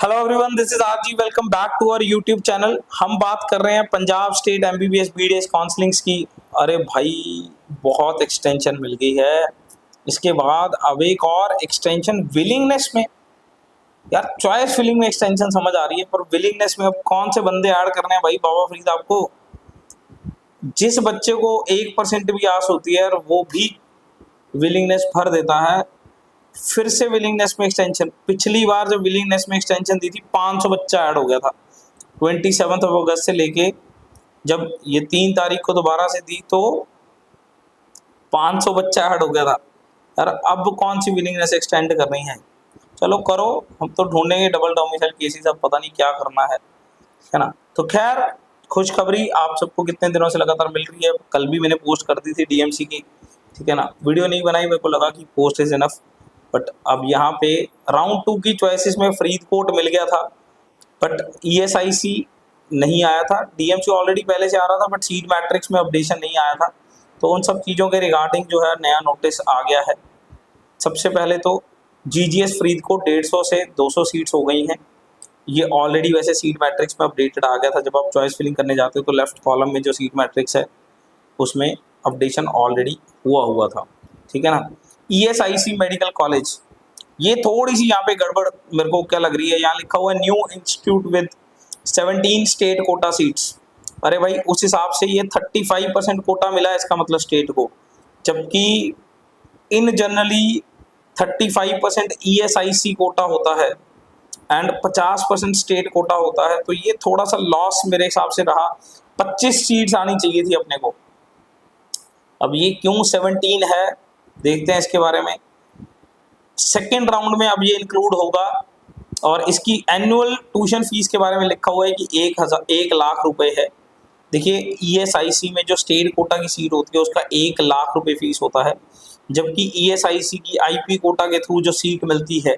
Hello everyone, this is RG. Welcome back to our YouTube channel. हम बात कर रहे हैं Punjab state MBBS BDS counsellings की। अरे भाई, बहुत एक्सटेंशन मिल गई है। इसके बाद अब एक और एक्सटेंशन विलिंगनेस में। यार, चॉइस फिलिंग में एक्सटेंशन समझ आ रही है, पर विलिंगनेस में अब कौन से बंदे ऐड करने हैं भाई बाबा फरीद आपको। जिस बच्चे को 1% भी आस होती है और वो भी विलिंगनेस भर देता है, फिर से विलिंगनेस में एक्सटेंशन। पिछली बार जब विलिंगनेस में एक्सटेंशन दी थी 500 बच्चा ऐड हो गया था 27 अगस्त से लेके। जब ये 3 तारीख को दोबारा से दी तो 500 बच्चा ऐड हो गया था। यार, अब कौन सी विलिंगनेस एक्सटेंड करनी है? चलो करो, हम तो ढूंढेंगे डबल डोमिसाइल केसेस। अब पता नहीं क्या करना है ना। तो खैर, खुशखबरी आप सबको कितने दिनों से लगातार मिल रही है। कल भी मैंने पोस्ट कर दी थी डीएमसी की, ठीक है ना। वीडियो नहीं बनाई, मेरे को लगा कि पोस्ट इज इनफ। बट अब यहाँ पे राउंड 2 की चॉइसेस में फरीदकोट मिल गया था, बट ईएसआईसी नहीं आया था। डीएमसी ऑलरेडी पहले से आ रहा था, बट सीट मैट्रिक्स में अपडेशन नहीं आया था। तो उन सब चीज़ों के रिगार्डिंग जो है नया नोटिस आ गया है। सबसे पहले तो जीजीएस फरीदकोट 150 से 200 सीट्स हो गई हैं। ये ऑलरेडी वैसे सीट मैट्रिक्स में अपडेटेड आ गया था। जब आप चॉइस फिलिंग करने जाते हो तो लेफ्ट कॉलम में जो सीट मैट्रिक्स है उसमें अपडेशन ऑलरेडी हुआ था, ठीक है ना। ईएसआईसी मेडिकल कॉलेज, ये थोड़ी सी यहाँ पे गड़बड़ मेरे को क्या लग रही है। यहाँ लिखा हुआ है new institute with 17 state quota seats. अरे भाई, उस हिसाब से ये 35% कोटा मिला है इसका मतलब स्टेट को, जबकि इन जनरली 35% ईएसआईसी कोटा होता है एंड 50% स्टेट कोटा होता है। तो ये थोड़ा सा लॉस मेरे हिसाब से रहा। 25 सीट्स आनी चाहिए थी अपने को। अब ये क्यों 17 है, देखते हैं इसके बारे में। सेकेंड राउंड में अब ये इंक्लूड होगा और इसकी एनुअल ट्यूशन फीस के बारे में लिखा हुआ है कि 1 लाख रुपए है। देखिए, ईएसआईसी में जो स्टेट कोटा की सीट होती है उसका 1 लाख रुपए फीस होता है, जबकि ईएसआईसी की आईपी कोटा के थ्रू जो सीट मिलती है,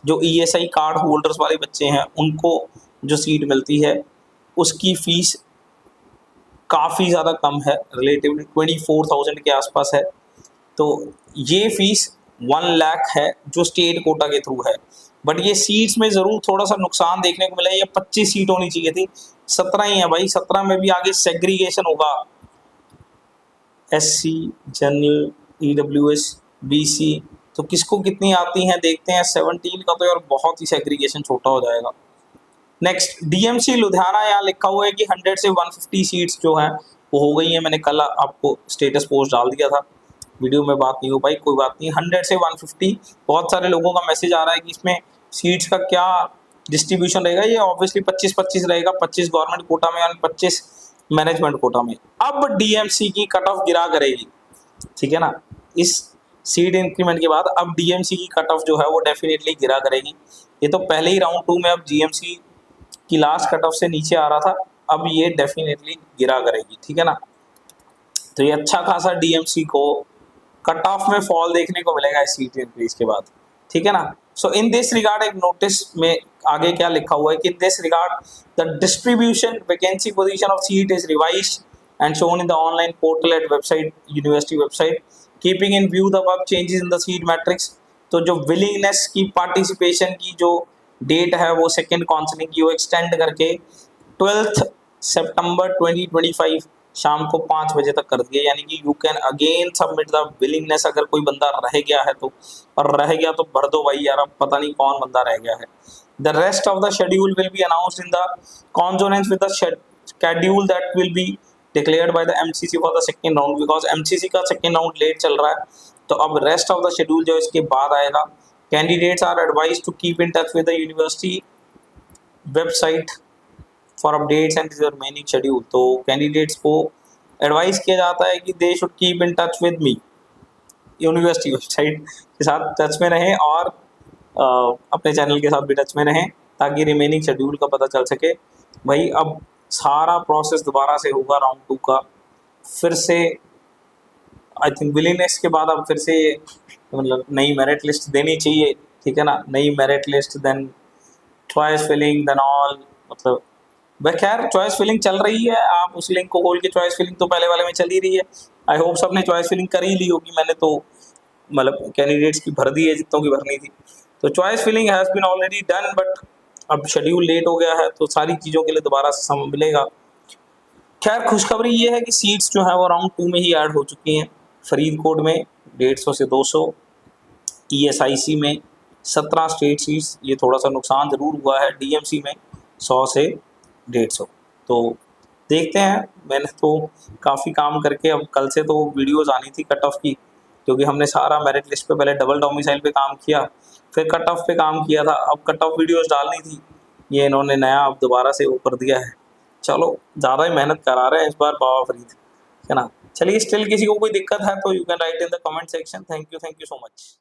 जो ईएसआई कार्ड होल्डर्स वाले बच्चे हैं उनको जो सीट मिलती है उसकी फीस काफ़ी ज़्यादा कम है, रिलेटिवली 24,000 के आसपास है। तो ये फीस 1 लाख है जो स्टेट कोटा के थ्रू है। बट ये सीट्स में ज़रूर थोड़ा सा नुकसान देखने को मिला है। ये 25 सीट होनी चाहिए थी, 17 ही है भाई। 17 में भी आगे सेग्रीगेशन होगा। एससी, जनरल, ईडब्ल्यूएस, बीसी, तो किसको कितनी आती हैं देखते हैं। 17 का तो यार बहुत ही सेग्रीगेशन छोटा हो जाएगा। नेक्स्ट, डीएमसी लुधियाना, यहाँ लिखा हुआ है कि 100 से 150 सीट्स जो हैं वो हो गई हैं। मैंने कल आपको स्टेटस पोस्ट डाल दिया था, वीडियो में बात नहीं हो पाई, कोई बात नहीं। 100 से 150, बहुत सारे लोगों का मैसेज आ रहा है कि इसमें सीट्स का क्या डिस्ट्रीब्यूशन रहेगा। ये ऑब्वियसली 25-25 रहेगा, 25 गवर्नमेंट कोटा में और 25 मैनेजमेंट कोटा में। अब डीएमसी की कट ऑफ गिरा करेगी, ठीक है ना। इस सीट इंक्रीमेंट के बाद अब डीएमसी की कट ऑफ जो है वो डेफिनेटली गिरा करेगी। ये तो पहले ही राउंड 2 में अब जीएमसी की लास्ट कट ऑफ से नीचे आ रहा था, अब ये डेफिनेटली गिरा करेगी, ठीक है ना। तो ये अच्छा खासा डीएमसी को कट ऑफ में फॉल देखने को मिलेगा इस सीट इंक्रीज के बाद, ठीक है ना। सो इन दिस रिगार्ड एक नोटिस में आगे क्या लिखा हुआ है कि in this regard the distribution vacancy position of seat is revised and shown in the online portal at website, university website, keeping in view the above changes in the seat matrix. तो जो willingness की participation की जो date है वो second counselling की वो extend करके 12 सितंबर 2025 शाम को 5 बजे तक कर दिया। यानी कि you can again submit the willingness. अगर कोई बंदा रह गया है तो, और रह गया तो भर दो भाई। यार, अब पता नहीं कौन बंदा रह गया है। The rest of the schedule will be announced in the consonance with the schedule that will be declared by the MCC for the second round, because MCC का सेकेंड राउंड लेट चल रहा है। तो अब रेस्ट ऑफ द शेड्यूल जो इसके बाद आएगा। Candidates are advised to keep in touch with the university website for updates and remaining schedule. तो कैंडिडेट्स को एडवाइस किया जाता है कि they should keep in touch with me, university website के साथ टच में रहें और अपने चैनल के साथ भी टच में रहें, ताकि रिमेनिंग शेड्यूल का पता चल सके। भाई, अब सारा प्रोसेस दोबारा से होगा राउंड 2 का। फिर से आई थिंक विलिंगनेस के बाद अब फिर से मतलब नई मेरिट लिस्ट देनी चाहिए, ठीक है ना। नई merit list, then choice filling, then all, मतलब वह खैर चॉइस फिलिंग चल रही है। आप उस लिंक को खोल के, चॉइस फिलिंग तो पहले वाले में चल ही रही है। आई होप सबने चॉइस फिलिंग कर ही ली होगी। मैंने तो मतलब कैंडिडेट्स की भर दी है जितनों की भरनी थी। तो choice filling has been already done, but अब शेड्यूल लेट हो गया है तो सारी चीज़ों के लिए दोबारा से समय मिलेगा। खैर खुशखबरी ये है कि सीट्स जो है वो राउंड 2 में ही ऐड हो चुकी हैं। फरीदकोट में 150 से 200, ईएसआईसी में 17 स्टेट सीट्स, ये थोड़ा सा नुकसान ज़रूर हुआ है। डीएमसी में 100 से 150। तो देखते हैं, मैंने तो काफ़ी काम करके अब कल से तो वीडियोज़ आनी थी कट ऑफ की, क्योंकि हमने सारा मेरिट लिस्ट पे पहले डबल डोमिसाइल पे काम किया, फिर कट ऑफ पे काम किया था, अब कट ऑफ वीडियोज़ डालनी थी। ये इन्होंने नया अब दोबारा से वो कर दिया है। चलो ज़्यादा ही मेहनत करा रहे हैं इस बार बाबा फरीद, है ना। चलिए स्टिल किसी को कोई दिक्कत है तो you can write in the comment section. Thank you so much.